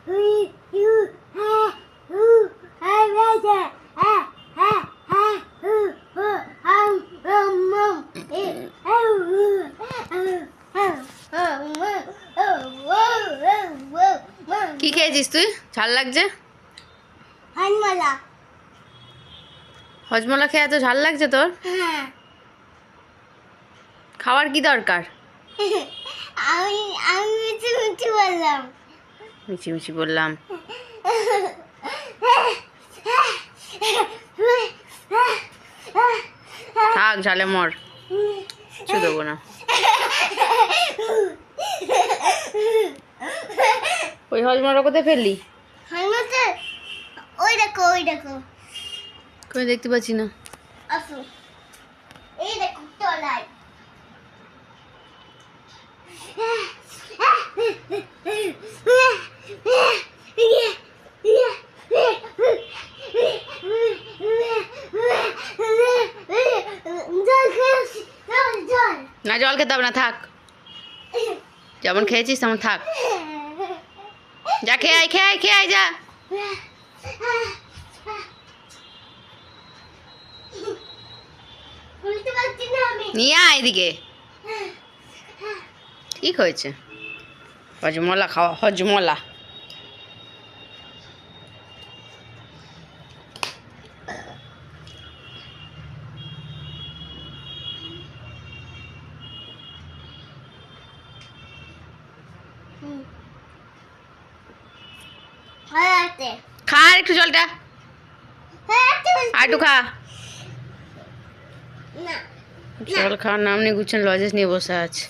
কি খেয়েছিস তুই? ঝাল লাগছে। হজমলা। হজমলা খেয়ে এত ঝাল লাগছে তোর? খাওয়ার কি দরকার? আমি আমি মিছি মিছি বললাম। মিছি মিছি বললাম। থাক, ঝালে মর, কিছু দেবো না। ওই হজমলা কোথায় ফেললি? ওই দেখো ওই দেখো। কই দেখতে পাচ্ছি না। আসো, এই দেখো তলায়। না, জল খেতে হবে না, থাক। যেমন খেয়েছিস তেমন থাক। যা খেয়ে আয়, খেয়ে আয়, খেয়ে আয়, যা। নিয়ে আয় এদিকে। ঠিক হয়েছে, হজমলা খাওয়া, হজমলা। খা আর একটু জলটা, আর একটু খা। জল খাওয়ার নাম নিয়ে গুচ্ছেন, লজেস নিয়ে বসে আছে।